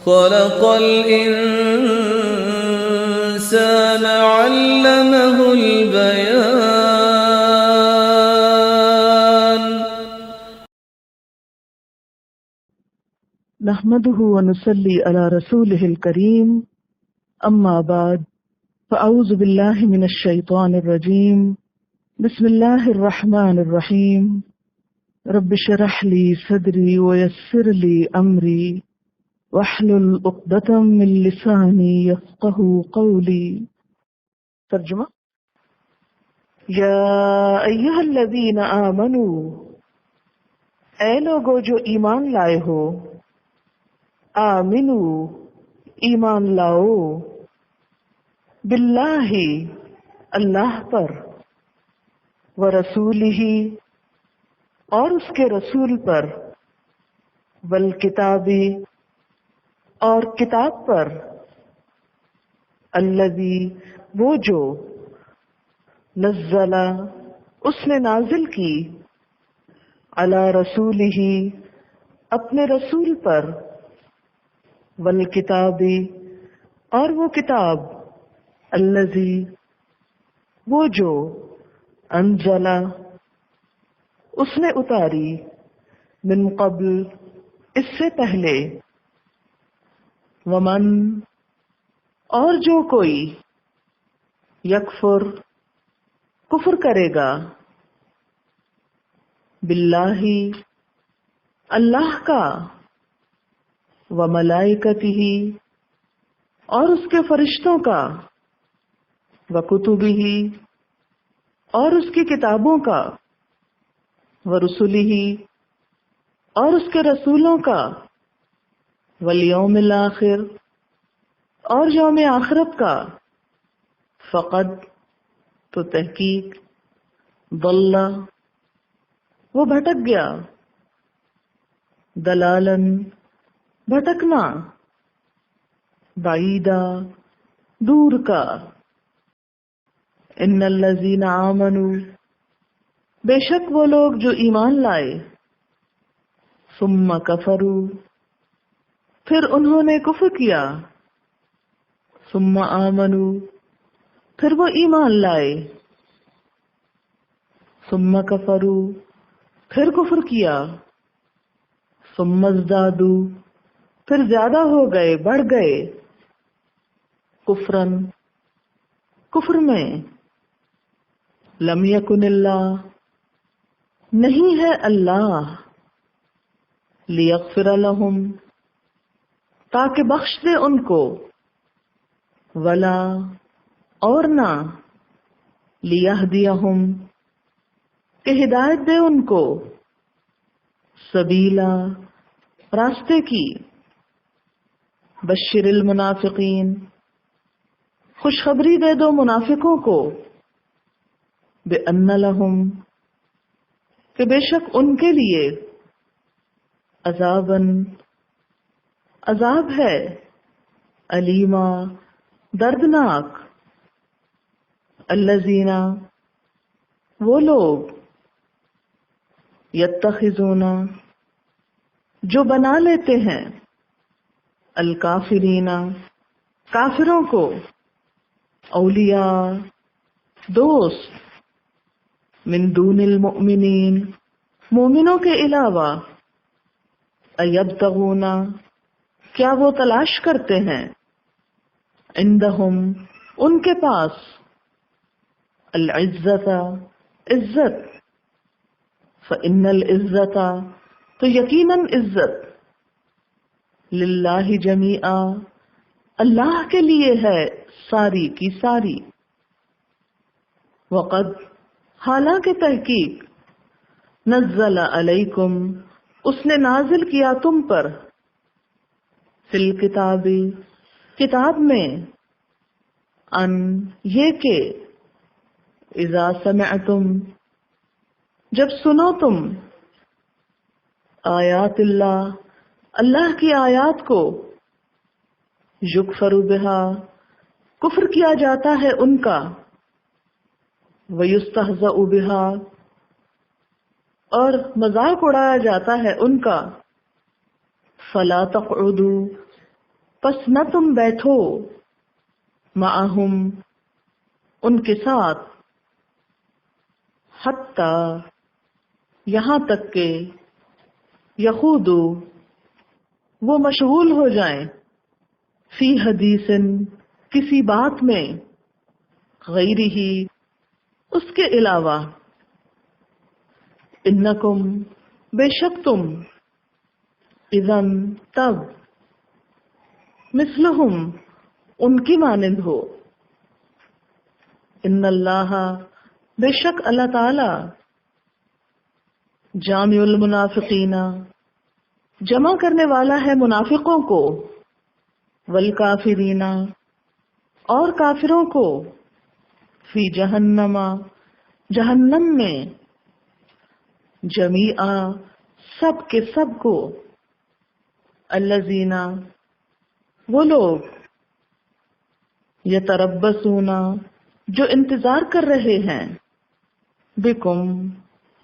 خلق الإنسان علمه البيان نحمده ونصلي على رسوله الكريم أما بعد فأعوذ بالله من الشيطان الرجيم بسم الله الرحمن الرحيم رب اشرح لي صدري ويسر لي أمري واحلل عقدة من لساني يفقهوا قولي۔ ترجمہ: یا ایہا الذین آمنوا، اے لوگو جو ایمان لائے ہو، آمنو ایمان لاؤ، باللہ اللہ پر، ورسولہ اور اس کے رسول پر، والکتاب اور کتاب پر، الذی وہ جو، نزل اس نے نازل کی، علی رسولہ اپنے رسول پر، والکتاب اور وہ کتاب، الذی وہ جو، انزل اس نے اتاری، من قبل اس سے پہلے، ومن اور جو کوئی، یکفر کفر کرے گا، باللہ اللہ کا، وملائکتہ اور اس کے فرشتوں کا، وکتبہ اور اس کی کتابوں کا، ورسلہ اور اس کے رسولوں کا، والیوم الآخر اور یوم آخرت کا، فقد تو تحقیق، ضل وہ بھٹک گیا، دلالن بھٹکنا، بعیدا دور کا، ان الذین آمنوا بے شک وہ لوگ جو ایمان لائے، ثم کفروا پھر انہوں نے کفر کیا، ثم آمنوا پھر وہ ایمان لائے، ثم کفروا پھر کفر کیا، ثم ازدادوا پھر زیادہ ہو گئے، بڑھ گئے، کفرن کفر میں، لم یکن اللہ نہیں ہے اللہ، لیغفر لہم تاکہ بخش دے ان کو، ولا اور نہ، لیہدیہم کہ ہدایت دے ان کو، سبیلا راستے کی، بشر المنافقین خوشخبری دے دو منافقوں کو، بِأَنَّ لَهُمْ کہ بے شک ان کے لیے، عذاباً عذاب ہے، علیما دردناک، الذین وہ لوگ، یتخذون جو بنا لیتے ہیں، الکافرین کافروں کو، اولیاء دوست، من دون المؤمنین مومنوں کے علاوہ، ایبتغون کیا وہ تلاش کرتے ہیں، عندہم ان کے پاس، العزت عزت، فإن العزت تو یقیناً عزت، للہ جمیعا اللہ کے لیے ہے ساری کی ساری، وقد حالانکہ تحقیق، نزل علیکم اس نے نازل کیا تم پر، فی الکتاب کتاب میں، ان یہ کہ، اذا سمعتم جب سنو تم، آیات اللہ اللہ کی آیات کو، یکفر بہا کفر کیا جاتا ہے ان کا، وَيُسْتَهْزَأُ بِهَا اور مذاق اڑایا جاتا ہے ان کا، فَلَا تَقْعُدُوا پس نہ تم بیٹھو معہم ان کے ساتھ، حتی یہاں تک کہ یخوضوا وہ مشغول ہو جائیں، فی حدیث کسی بات میں، غیرہ اس کے علاوہ، انکم بے شک تم، اذن تب، مثلہم ان کی مانند ہو، ان اللہ بے شک اللہ تعالی، جامع المنافقین جمع کرنے والا ہے منافقوں کو، والکافرین اور کافروں کو، فی جہنم جہنم میں، جمیعا سب کے سب کو، الذین وہ لوگ، یتربصون جو انتظار کر رہے ہیں، بکم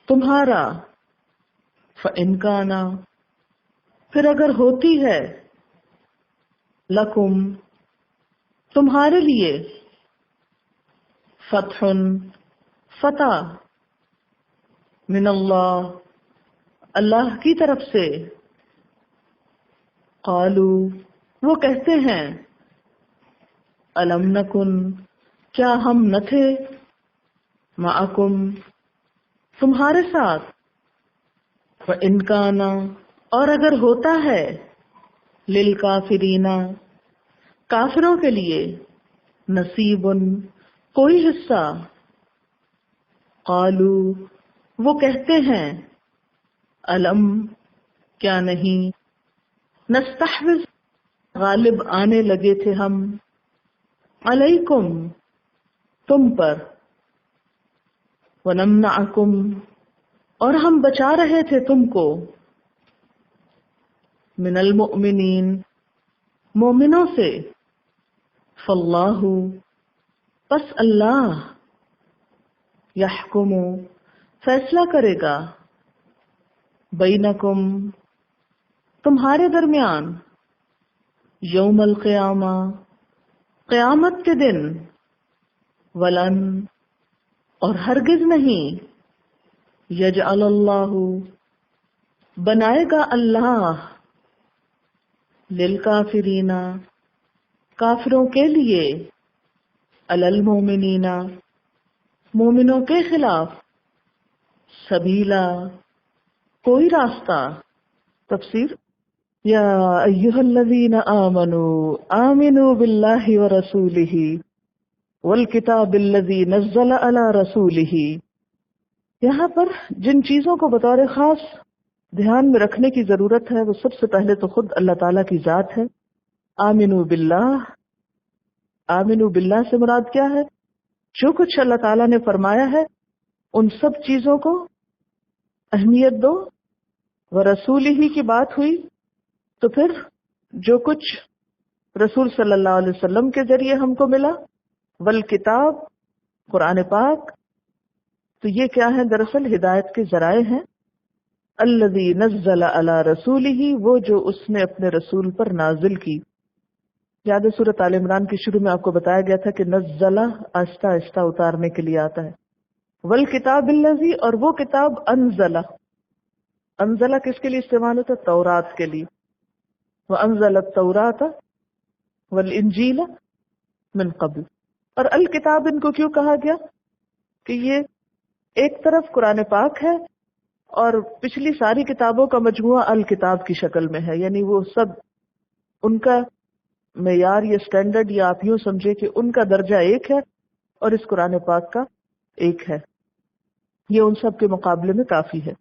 تمہارا، فإن کان پھر اگر ہوتی ہے، لکم تمہارے لیے، فتح فتح، من اللہ اللہ کی طرف سے، قالو وہ کہتے ہیں، الم نکن کیا ہم نہ تھے، معکم تمہارے ساتھ، وَإِن كَانَ اور اگر ہوتا ہے، للکافرین کافروں کے لیے، نصیب کوئی حصہ، قالو وہ کہتے ہیں، الم کیا نہیں، نستحوذ غالب آنے لگے تھے ہم، علیکم تم پر، ونمنعکم اور ہم بچا رہے تھے تم کو، من المؤمنین مومنوں سے، فاللہ پس اللہ، یحکم فیصلہ کرے گا، بینکم تمہارے درمیان، یوم القیامہ قیامت کے دن، ولن اور ہرگز نہیں، یجعل اللہ بنائے گا اللہ، للکافرین کافروں کے لیے، علی المؤمنین مومنوں کے خلاف، سبیلا کوئی راستہ۔ تفسیر، یا ایھا الذین آمنوا آمنوا باللہ ورسولہ والکتاب الذی نزل علی رسولہ، یہاں پر جن چیزوں کو بطور خاص دھیان میں رکھنے کی ضرورت ہے وہ سب سے پہلے تو خود اللہ تعالیٰ کی ذات ہے۔ آمنوا باللہ، آمنوا باللہ سے مراد کیا ہے؟ جو کچھ اللہ تعالیٰ نے فرمایا ہے ان سب چیزوں کو اہمیت دو، ورسولہ ہی کی بات ہوئی تو پھر جو کچھ رسول صلی اللہ علیہ وسلم کے ذریعے ہم کو ملا، والکتاب قرآن پاک، تو یہ کیا ہے؟ دراصل ہدایت کے ذرائع ہیں۔ الذی نزل علی رسولہ، وہ جو اس نے اپنے رسول پر نازل کی۔ یاد ہے سورۃ آل عمران کے شروع میں آپ کو بتایا گیا تھا کہ نزل آہستہ آہستہ اتارنے کے لیے آتا ہے، والکتاب الذی اور وہ کتاب، انزل، انزل کس کے لیے استعمال ہوتا ہے؟ تورات کے لیے، وانزل التوراۃ والانجیل من قبل۔ اور الکتاب ان کو کیوں کہا گیا؟ کہ یہ ایک طرف قرآن پاک ہے اور پچھلی ساری کتابوں کا مجموعہ الکتاب کی شکل میں ہے، یعنی وہ سب ان کا معیار یا اسٹینڈرڈ، یا آپ یوں سمجھے کہ ان کا درجہ ایک ہے اور اس قرآن پاک کا ایک ہے، یہ ان سب کے مقابلے میں کافی ہے۔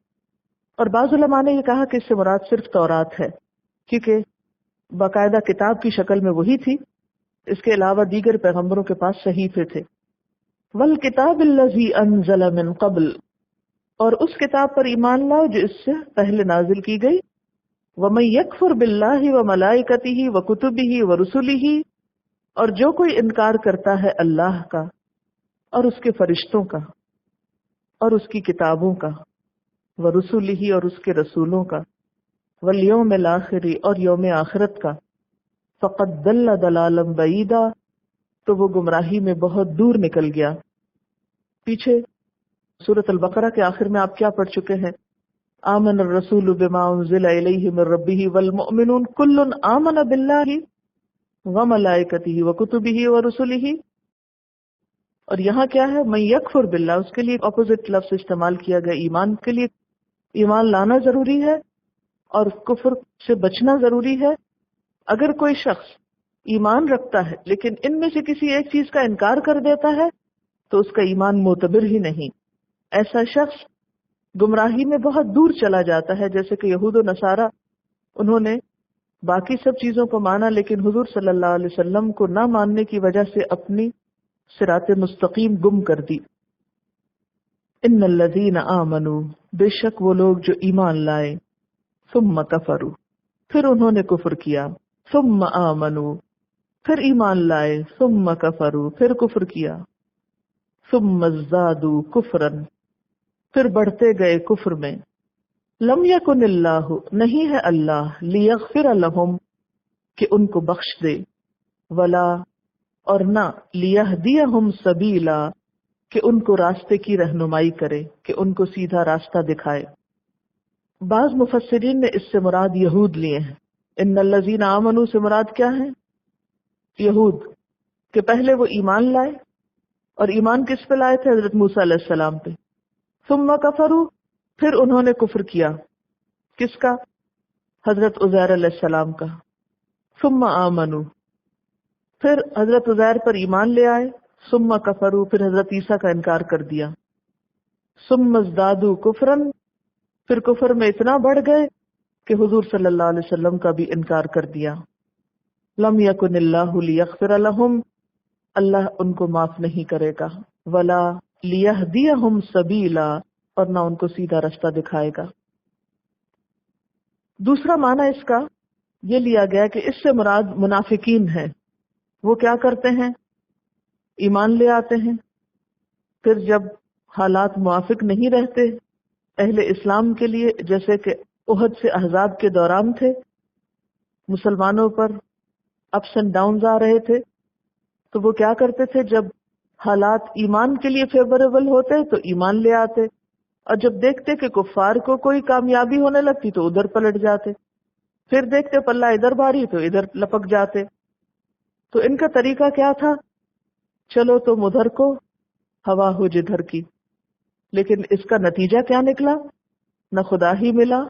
اور بعض علماء نے یہ کہا کہ اس سے مراد صرف تورات ہے، کیونکہ باقاعدہ کتاب کی شکل میں وہی تھی، اس کے علاوہ دیگر پیغمبروں کے پاس صحیفے تھے۔ والکتاب الذی انزل من قبل، اور اس کتاب پر ایمان لاؤ جو اس سے پہلے نازل کی گئی، ومن یکفر باللہ وملائکتہ وکتبہ ورسلہ، اور جو کوئی انکار کرتا ہے اللہ کا اور اس کے فرشتوں کا اور اس کی کتابوں کا، ورسلہ اور اس کے رسولوں کا، والیوم الآخر اور یوم آخرت کا، فقد ضل ضلالا بعیدا، تو وہ گمراہی میں بہت دور نکل گیا۔ پیچھے سورۃ البقرہ کے آخر میں آپ کیا پڑھ چکے ہیں؟ آمن الرسول بما انزل الیہ من ربہ والمؤمنون کل آمن باللہ وملائکتہ وکتبہ ورسلہ، اور یہاں کیا ہے؟ من یکفر باللہ، اس کے لیے اپوزٹ لفظ استعمال کیا گیا۔ ایمان کے لیے ایمان لانا ضروری ہے اور کفر سے بچنا ضروری ہے۔ اگر کوئی شخص ایمان رکھتا ہے لیکن ان میں سے کسی ایک چیز کا انکار کر دیتا ہے تو اس کا ایمان معتبر ہی نہیں۔ ایسا شخص گمراہی میں بہت دور چلا جاتا ہے، جیسے کہ یہود و نصارہ، انہوں نے باقی سب چیزوں کو مانا لیکن حضور صلی اللہ علیہ وسلم کو نہ ماننے کی وجہ سے اپنی صراط مستقیم گم کر دی۔ ان الذین آمنوا، بے شک وہ لوگ جو ایمان لائے، ثم کفروا، پھر انہوں نے کفر کیا، ثم آمنوا، پھر ایمان لائے، ثم کفروا، پھر کفر کیا، ثم ازدادوا کفرا، پھر بڑھتے گئے کفر میں۔ لم یکن اللہ، نہیں ہے اللہ، لیغفر لہم، کہ ان کو بخش دے، ولا، اور نہ، لیہدیہم سبیلا، کہ ان کو راستے کی رہنمائی کرے، کہ ان کو سیدھا راستہ دکھائے۔ بعض مفسرین نے اس سے مراد یہود لیے ہیں۔ ان الذین آمنوا سے مراد کیا ہے؟ یہود، کہ پہلے وہ ایمان لائے، اور ایمان کس پہ لائے تھے؟ حضرت موسیٰ علیہ السلام پہ۔ ثم کفروا، پھر انہوں نے کفر کیا، کس کا؟ حضرت عزیر علیہ السلام کا۔ ثم آمنوا، پھر حضرت عزیر پر ایمان لے آئے، ثم کفروا، پھر حضرت عیسیٰ کا انکار کر دیا، ثم ازدادوا کفرا، پھر کفر میں اتنا بڑھ گئے کہ حضور صلی اللہ علیہ وسلم کا بھی انکار کر دیا۔ لم یکن اللہ لیغفر لہم، اللہ ان کو معاف نہیں کرے گا، ولا لیہدیہم سبیلا، اور نہ ان کو سیدھا راستہ دکھائے گا۔ دوسرا معنی اس کا یہ لیا گیا کہ اس سے مراد منافقین ہیں۔ وہ کیا کرتے ہیں؟ ایمان لے آتے ہیں، پھر جب حالات موافق نہیں رہتے اہل اسلام کے لیے، جیسے کہ احد سے احزاب کے دوران تھے، مسلمانوں پر اپس اینڈ ڈاؤنز آ رہے تھے، تو وہ کیا کرتے تھے؟ جب حالات ایمان کے لیے فیوریبل ہوتے تو ایمان لے آتے، اور جب دیکھتے کہ کفار کو کوئی کامیابی ہونے لگتی تو ادھر پلٹ جاتے، پھر دیکھتے پلہ ادھر باری تو ادھر لپک جاتے۔ تو ان کا طریقہ کیا تھا؟ چلو تم ادھر کو، ہوا ہو جدھر کی۔ لیکن اس کا نتیجہ کیا نکلا؟ نہ خدا ہی ملا،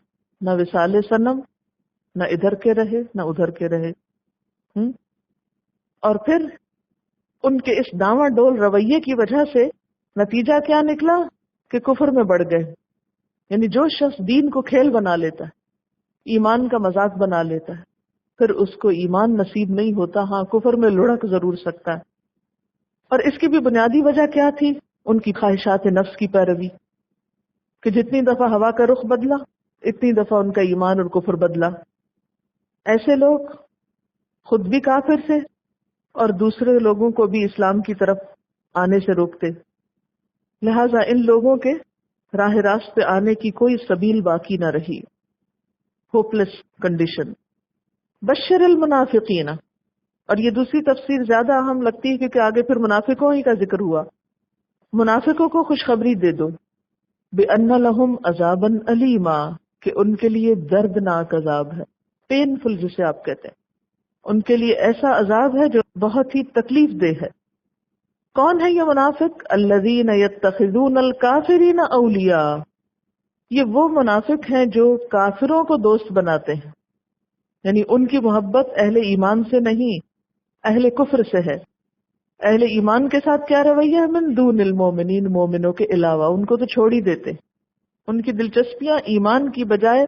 نہ وصال صنم، نہ ادھر کے رہے نہ ادھر کے رہے۔ اور پھر ان کے اس ڈاواں ڈول رویے کی وجہ سے نتیجہ کیا نکلا؟ کہ کفر میں بڑھ گئے۔ یعنی جو شخص دین کو کھیل بنا لیتا ہے، ایمان کا مذاق بنا لیتا ہے، پھر اس کو ایمان نصیب نہیں ہوتا، ہاں کفر میں لڑک ضرور سکتا ہے۔ اور اس کی بھی بنیادی وجہ کیا تھی؟ ان کی خواہشات نفس کی پیروی، کہ جتنی دفعہ ہوا کا رخ بدلا اتنی دفعہ ان کا ایمان اور کفر بدلا۔ ایسے لوگ خود بھی کافر تھے اور دوسرے لوگوں کو بھی اسلام کی طرف آنے سے روکتے، لہذا ان لوگوں کے راہ راست پہ آنے کی کوئی سبیل باقی نہ رہی، ہوپلیس کنڈیشن۔ بشر المنافقین، اور یہ دوسری تفسیر زیادہ اہم لگتی ہے کیونکہ آگے پھر منافقوں ہی کا ذکر ہوا۔ منافقوں کو خوشخبری دے دو، بِأَنَّ لَهُمْ عَذَابًا أَلِيمًا، کہ ان کے لیے دردناک عذاب ہے، پینفل جسے آپ کہتے ہیں، ان کے لیے ایسا عذاب ہے جو بہت ہی تکلیف دہ ہے۔ کون ہے یہ منافق؟ الذین یتخذون الکافرین اولیاء، یہ وہ منافق ہیں جو کافروں کو دوست بناتے ہیں، یعنی ان کی محبت اہل ایمان سے نہیں، اہل کفر سے ہے۔ اہل ایمان کے ساتھ کیا رویہ ہے؟ من دون المومنین، مومنوں کے علاوہ، ان کو تو چھوڑ ہی دیتے، ان کی دلچسپیاں ایمان کی بجائے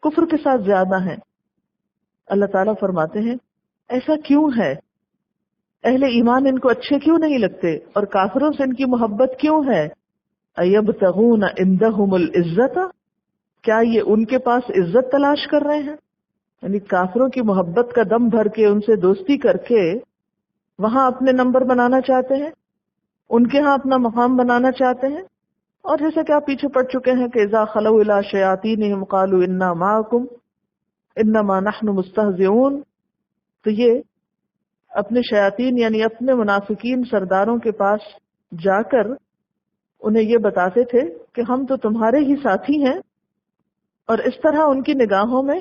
کفر کے ساتھ زیادہ ہیں۔ اللہ تعالیٰ فرماتے ہیں ایسا کیوں ہے؟ اہل ایمان ان کو اچھے کیوں نہیں لگتے اور کافروں سے ان کی محبت کیوں ہے؟ ایبتغون عندہم العزت، کیا یہ ان کے پاس عزت تلاش کر رہے ہیں؟ یعنی کافروں کی محبت کا دم بھر کے ان سے دوستی کر کے وہاں اپنے نمبر بنانا چاہتے ہیں، ان کے ہاں اپنا مقام بنانا چاہتے ہیں۔ اور جیسا کہ آپ پیچھے پڑھ چکے ہیں کہ اذا خلوا الی شیاطینہم قالوا انا معکم انما نحن مستہزئون، تو یہ اپنے شیاطین یعنی اپنے منافقین سرداروں کے پاس جا کر انہیں یہ بتاتے تھے کہ ہم تو تمہارے ہی ساتھی ہیں، اور اس طرح ان کی نگاہوں میں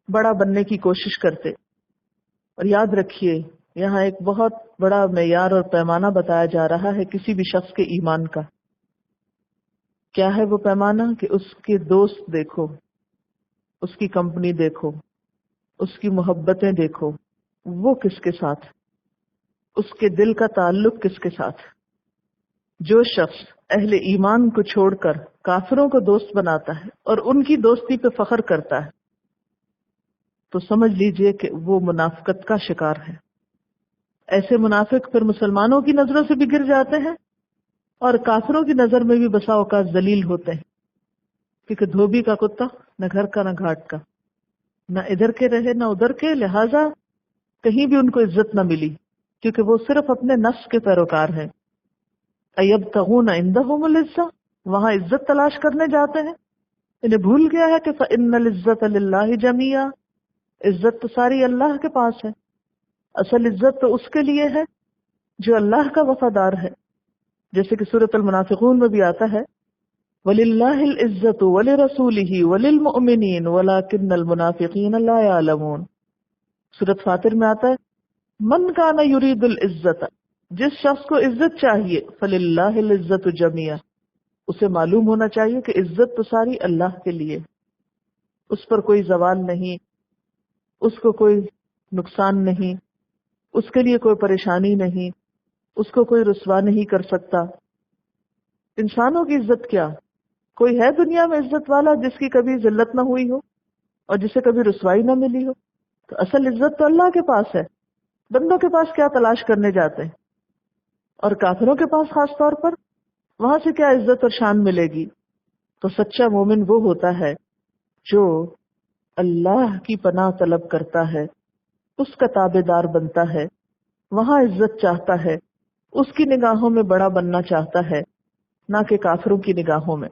بڑا بننے کی کوشش کرتے۔ اور یاد رکھیے یہاں ایک بہت بڑا معیار اور پیمانہ بتایا جا رہا ہے کسی بھی شخص کے ایمان کا۔ کیا ہے وہ پیمانہ؟ کہ اس کے دوست دیکھو، اس کی کمپنی دیکھو، اس کی محبتیں دیکھو، وہ کس کے ساتھ، اس کے دل کا تعلق کس کے ساتھ۔ جو شخص اہل ایمان کو چھوڑ کر کافروں کو دوست بناتا ہے اور ان کی دوستی پہ فخر کرتا ہے تو سمجھ لیجئے کہ وہ منافقت کا شکار ہے۔ ایسے منافق پھر مسلمانوں کی نظروں سے بھی گر جاتے ہیں اور کافروں کی نظر میں بھی بسا اوقات ذلیل ہوتے ہیں، کیونکہ دھوبی کا کتا نہ گھر کا نہ گھاٹ کا، نہ ادھر کے رہے نہ ادھر کے، لہٰذا کہیں بھی ان کو عزت نہ ملی، کیونکہ وہ صرف اپنے نفس کے پیروکار ہیں۔ ایبتغون عندہم العزہ، وہاں عزت تلاش کرنے جاتے ہیں، انہیں بھول گیا ہے کہ فإن العزت للہ جمیعا، عزت تو ساری اللہ کے پاس ہے۔ اصل عزت تو اس کے لیے ہے جو اللہ کا وفادار ہے، جیسے کہ سورۃ المنافقون میں بھی آتا ہے وَلِلَّهِ الْعِزَّةُ وَلِرَسُولِهِ وَلِلْمُؤْمِنِينَ وَلَكِنَّ الْمُنَافِقِينَ لَا يَعْلَمُونَ۔ سورۃ فاطر میں آتا ہے من کان یرید العزت، جس شخص کو عزت چاہیے فَلِلَّهِ الْعِزَّةُ جَمِيعًا، اسے معلوم ہونا چاہیے کہ عزت تو ساری اللہ کے لیے، اس پر کوئی زوال نہیں، اس کو کوئی نقصان نہیں، اس کے لیے کوئی پریشانی نہیں، اس کو کوئی رسوا نہیں کر سکتا۔ انسانوں کی عزت کیا؟ کوئی ہے دنیا میں عزت والا جس کی کبھی ذلت نہ ہوئی ہو اور جسے کبھی رسوائی نہ ملی ہو؟ تو اصل عزت تو اللہ کے پاس ہے، بندوں کے پاس کیا تلاش کرنے جاتے ہیں؟ اور کافروں کے پاس خاص طور پر وہاں سے کیا عزت اور شان ملے گی؟ تو سچا مومن وہ ہوتا ہے جو اللہ کی پناہ طلب کرتا ہے، اس کا تابع دار بنتا ہے، وہاں عزت چاہتا ہے، اس کی نگاہوں میں بڑا بننا چاہتا ہے، نہ کہ کافروں کی نگاہوں میں۔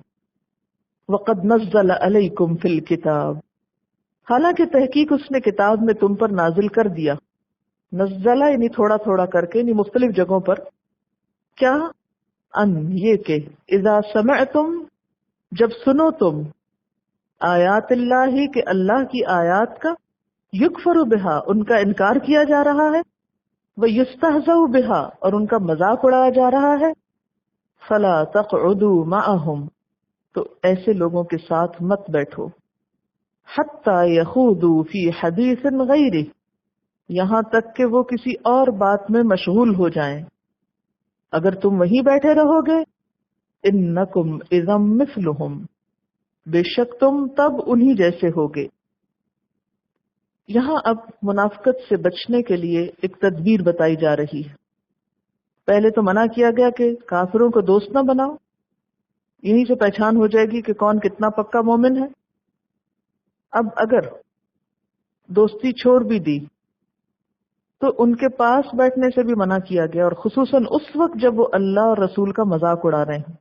وَقَدْ نَزَّلَ عَلَيْكُمْ فِي الْكِتَابِ، حالانکہ تحقیق اس نے کتاب میں تم پر نازل کر دیا۔ نزلہ یعنی تھوڑا تھوڑا کر کے، یعنی مختلف جگہوں پر۔ کیا؟ ان یہ کہ اذا سمعتم، جب سنو تم، آیات اللہ کہ اللہ کی آیات کا، یکفر بہا ان کا انکار کیا جا رہا ہے، ویستہزأ بہا اور ان کا مذاق اڑایا جا رہا ہے، فلا تقعدوا معهم تو ایسے لوگوں کے ساتھ مت بیٹھو، حتی یخوضوا فی حدیث غیرہ یہاں تک کہ وہ کسی اور بات میں مشغول ہو جائیں۔ اگر تم وہیں بیٹھے رہو گے، انکم اذا مثلہم بے شک تم تب انہی جیسے ہوگے۔ یہاں اب منافقت سے بچنے کے لیے ایک تدبیر بتائی جا رہی ہے۔ پہلے تو منع کیا گیا کہ کافروں کو دوست نہ بناؤ، یہیں سے پہچان ہو جائے گی کہ کون کتنا پکا مومن ہے۔ اب اگر دوستی چھوڑ بھی دی تو ان کے پاس بیٹھنے سے بھی منع کیا گیا، اور خصوصاً اس وقت جب وہ اللہ اور رسول کا مذاق اڑا رہے ہیں۔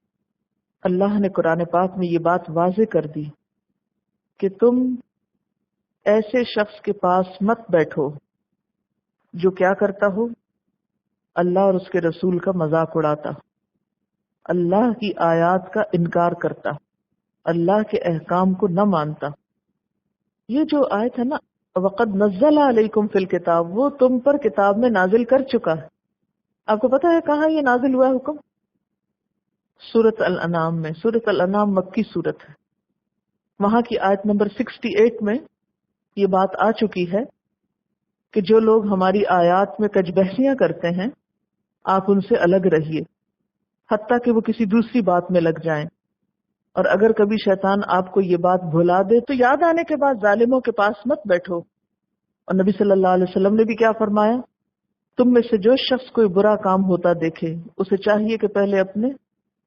اللہ نے قرآن پاک میں یہ بات واضح کر دی کہ تم ایسے شخص کے پاس مت بیٹھو جو کیا کرتا ہو، اللہ اور اس کے رسول کا مذاق اڑاتا، اللہ کی آیات کا انکار کرتا، اللہ کے احکام کو نہ مانتا۔ یہ جو آیت ہے نا وَقَدْ نَزَّلَ عَلَيْكُمْ فِي الْكِتَابِ، وہ تم پر کتاب میں نازل کر چکا ہے۔ آپ کو پتا ہے کہاں یہ نازل ہوا ہے حکم؟ سورۃ الانعام میں۔ سورۃ الانعام مکی سورت ہے، وہاں کی آیت نمبر 68 میں یہ بات آ چکی ہے کہ جو لوگ ہماری آیات میں کج بحثیاں کرتے ہیں آپ ان سے الگ رہیے، حتیٰ کہ وہ کسی دوسری بات میں لگ جائیں، اور اگر کبھی شیطان آپ کو یہ بات بھلا دے تو یاد آنے کے بعد ظالموں کے پاس مت بیٹھو۔ اور نبی صلی اللہ علیہ وسلم نے بھی کیا فرمایا؟ تم میں سے جو شخص کوئی برا کام ہوتا دیکھے اسے چاہیے کہ پہلے اپنے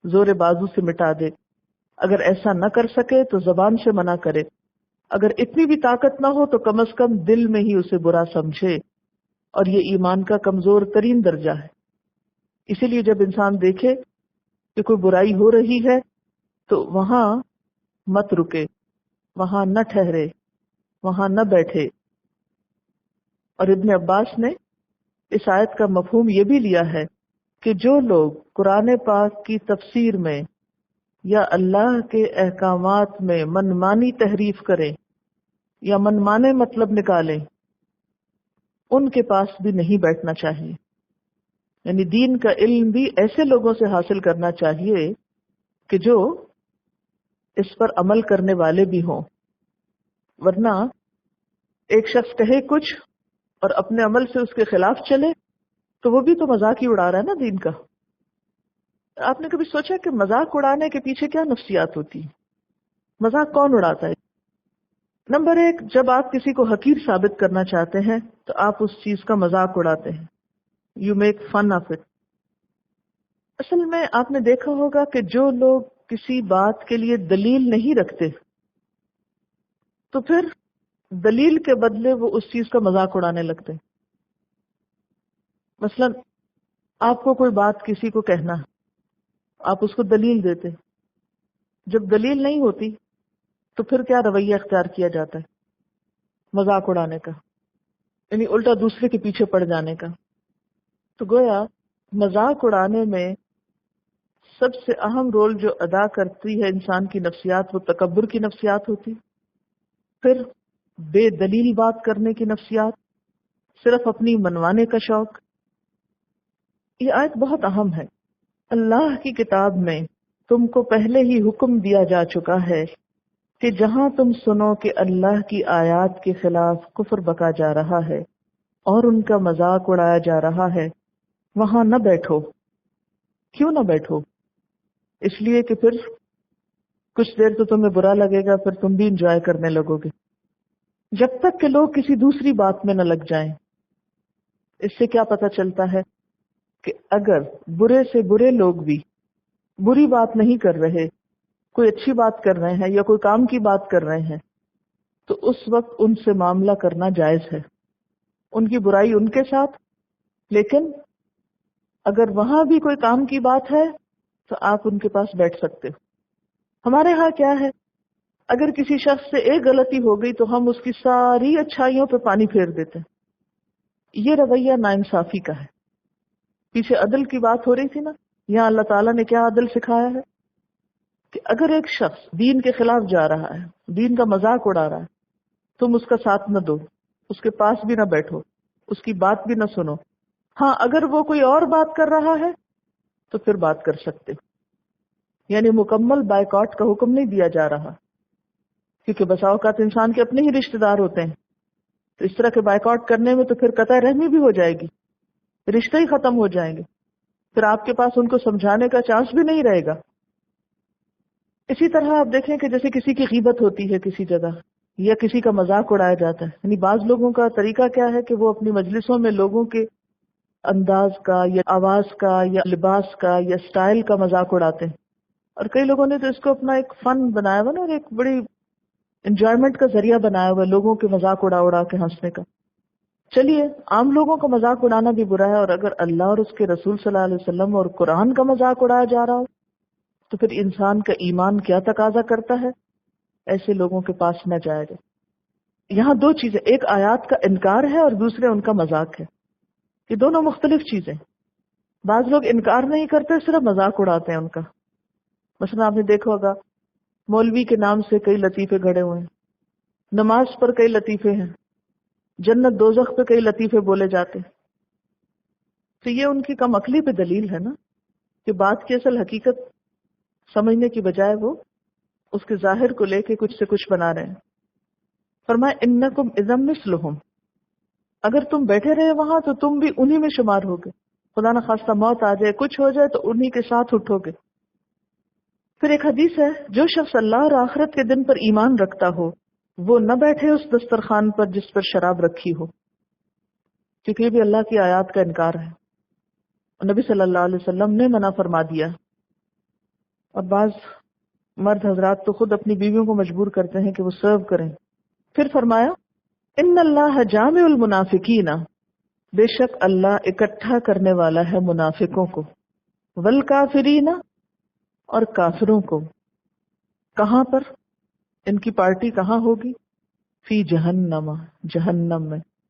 زور بازو سے مٹا دے، اگر ایسا نہ کر سکے تو زبان سے منع کرے، اگر اتنی بھی طاقت نہ ہو تو کم از کم دل میں ہی اسے برا سمجھے، اور یہ ایمان کا کمزور ترین درجہ ہے۔ اسی لیے جب انسان دیکھے کہ کوئی برائی ہو رہی ہے تو وہاں مت رکے، وہاں نہ ٹھہرے، وہاں نہ بیٹھے، اور ابن عباس نے اس آیت کا مفہوم یہ بھی لیا ہے کہ جو لوگ قرآن پاک کی تفسیر میں یا اللہ کے احکامات میں منمانی تحریف کریں یا منمانے مطلب نکالیں، ان کے پاس بھی نہیں بیٹھنا چاہیے. یعنی دین کا علم بھی ایسے لوگوں سے حاصل کرنا چاہیے کہ جو اس پر عمل کرنے والے بھی ہوں. ورنہ ایک شخص کہے کچھ اور اپنے عمل سے اس کے خلاف چلے تو وہ بھی تو مذاق ہی اڑا رہا ہے نا دین کا. آپ نے کبھی سوچا کہ مذاق اڑانے کے پیچھے کیا نفسیات ہوتی؟ مذاق کون اڑاتا ہے؟ نمبر ایک، جب آپ کسی کو حقیر ثابت کرنا چاہتے ہیں تو آپ اس چیز کا مذاق اڑاتے ہیں. You make fun of it. اصل میں آپ نے دیکھا ہوگا کہ جو لوگ کسی بات کے لیے دلیل نہیں رکھتے تو پھر دلیل کے بدلے وہ اس چیز کا مذاق اڑانے لگتے. مثلا آپ کو کوئی بات کسی کو کہنا ہے، آپ اس کو دلیل دیتے، جب دلیل نہیں ہوتی تو پھر کیا رویہ اختیار کیا جاتا ہے؟ مذاق اڑانے کا، یعنی الٹا دوسرے کے پیچھے پڑ جانے کا. تو گویا مذاق اڑانے میں سب سے اہم رول جو ادا کرتی ہے انسان کی نفسیات، وہ تکبر کی نفسیات ہوتی، پھر بے دلیل بات کرنے کی نفسیات، صرف اپنی منوانے کا شوق. یہ آیت بہت اہم ہے. اللہ کی کتاب میں تم کو پہلے ہی حکم دیا جا چکا ہے کہ جہاں تم سنو کہ اللہ کی آیات کے خلاف کفر بکا جا رہا ہے اور ان کا مذاق اڑایا جا رہا ہے، وہاں نہ بیٹھو. کیوں نہ بیٹھو؟ اس لیے کہ پھر کچھ دیر تو تمہیں برا لگے گا، پھر تم بھی انجوائے کرنے لگو گے، جب تک کہ لوگ کسی دوسری بات میں نہ لگ جائیں. اس سے کیا پتہ چلتا ہے کہ اگر برے سے برے لوگ بھی بری بات نہیں کر رہے، کوئی اچھی بات کر رہے ہیں یا کوئی کام کی بات کر رہے ہیں، تو اس وقت ان سے معاملہ کرنا جائز ہے، ان کی برائی ان کے ساتھ. لیکن اگر وہاں بھی کوئی کام کی بات ہے تو آپ ان کے پاس بیٹھ سکتے ہو. ہمارے ہاں کیا ہے، اگر کسی شخص سے ایک غلطی ہو گئی تو ہم اس کی ساری اچھائیوں پہ پانی پھیر دیتے ہیں. یہ رویہ ناانصافی کا ہے. پیچھے عدل کی بات ہو رہی تھی نا، یہاں اللہ تعالیٰ نے کیا عدل سکھایا ہے کہ اگر ایک شخص دین کے خلاف جا رہا ہے، دین کا مذاق اڑا رہا ہے، تم اس کا ساتھ نہ دو، اس کے پاس بھی نہ بیٹھو، اس کی بات بھی نہ سنو. ہاں اگر وہ کوئی اور بات کر رہا ہے تو پھر بات کر سکتے. یعنی مکمل بائیکاٹ کا حکم نہیں دیا جا رہا، کیونکہ بسا اوقات انسان کے اپنے ہی رشتہ دار ہوتے ہیں، تو اس طرح کے بائیکاٹ کرنے میں تو پھر قطع رحمی بھی ہو جائے گی، رشتہ ہی ختم ہو جائیں گے، پھر آپ کے پاس ان کو سمجھانے کا چانس بھی نہیں رہے گا. اسی طرح آپ دیکھیں کہ جیسے کسی کی غیبت ہوتی ہے کسی جگہ، یا کسی کا مذاق اڑایا جاتا ہے. یعنی بعض لوگوں کا طریقہ کیا ہے کہ وہ اپنی مجلسوں میں لوگوں کے انداز کا یا آواز کا یا لباس کا یا سٹائل کا مذاق اڑاتے ہیں. اور کئی لوگوں نے تو اس کو اپنا ایک فن بنایا ہوا نا، اور ایک بڑی انجوائمنٹ کا ذریعہ بنایا ہوا لوگوں کے مذاق اڑا اڑا کے ہنسنے کا. چلیے، عام لوگوں کا مذاق اڑانا بھی برا ہے، اور اگر اللہ اور اس کے رسول صلی اللہ علیہ وسلم اور قرآن کا مذاق اڑایا جا رہا ہو تو پھر انسان کا ایمان کیا تقاضا کرتا ہے ایسے لوگوں کے پاس نہ جائے گا. یہاں دو چیزیں، ایک آیات کا انکار ہے اور دوسرے ان کا مذاق ہے. یہ دونوں مختلف چیزیں. بعض لوگ انکار نہیں کرتے، صرف مذاق اڑاتے ہیں ان کا. مثلا آپ نے دیکھا ہوگا مولوی کے نام سے کئی لطیفے گھڑے ہوئے ہیں، نماز پر کئی لطیفے ہیں، جنت دوزخ پہ کئی لطیفے بولے جاتے ہیں. تو یہ ان کی کم عقلی پہ دلیل ہے نا، کہ بات کی اصل حقیقت سمجھنے کی بجائے وہ اس کے ظاہر کو لے کے کچھ سے کچھ بنا رہے ہیں. فرمایا انکم اذا مثلہم، اگر تم بیٹھے رہے وہاں تو تم بھی انہی میں شمار ہوگے. خدا نہ خواستہ موت آ جائے، کچھ ہو جائے تو انہی کے ساتھ اٹھو گے. پھر ایک حدیث ہے، جو شخص اللہ اور آخرت کے دن پر ایمان رکھتا ہو وہ نہ بیٹھے اس دسترخوان پر جس پر شراب رکھی ہو، کیونکہ یہ بھی اللہ کی آیات کا انکار ہے. نبی صلی اللہ علیہ وسلم نے منع فرما دیا. اور بعض مرد حضرات تو خود اپنی بیویوں کو مجبور کرتے ہیں کہ وہ سرو کریں. پھر فرمایا ان اللہ جامع المنافقین، بے شک اللہ اکٹھا کرنے والا ہے منافقوں کو، والکافرین، اور کافروں کو. کہاں پر؟ ان کی پارٹی کہاں ہوگی؟ فی جہنم، جہنم میں.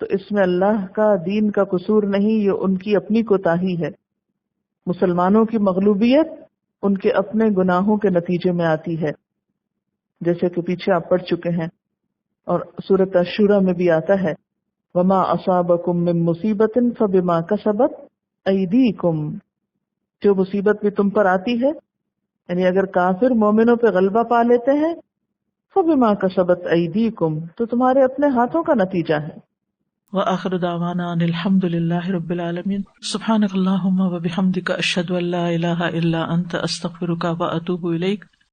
تو اس میں اللہ کا دین کا قصور نہیں، یہ ان کی اپنی کوتاہی ہے۔ مسلمانوں کی مغلوبیت ان کے اپنے گناہوں کے نتیجے میں آتی ہے، جیسے کہ پیچھے آپ پڑھ چکے ہیں، اور سورۃ الشورى میں بھی آتا ہے وَمَا أَصَابَكُم مِّن مُّصِيبَةٍ فَبِمَا كَسَبَتْ أَيْدِيكُم، جو مصیبت بھی تم پر آتی ہے، یعنی اگر کافر مومنوں پہ غلبہ پا لیتے ہیں، فَبِمَا كَسَبَتْ أَيْدِيكُم، تو تمہارے اپنے ہاتھوں کا نتیجہ ہے۔ وآخر دعوانا ان الحمد للہ رب العالمین۔ سبحانک اللہم وبحمدک اشہد ان لا الہ الا انت استغفرک واتوب الیک۔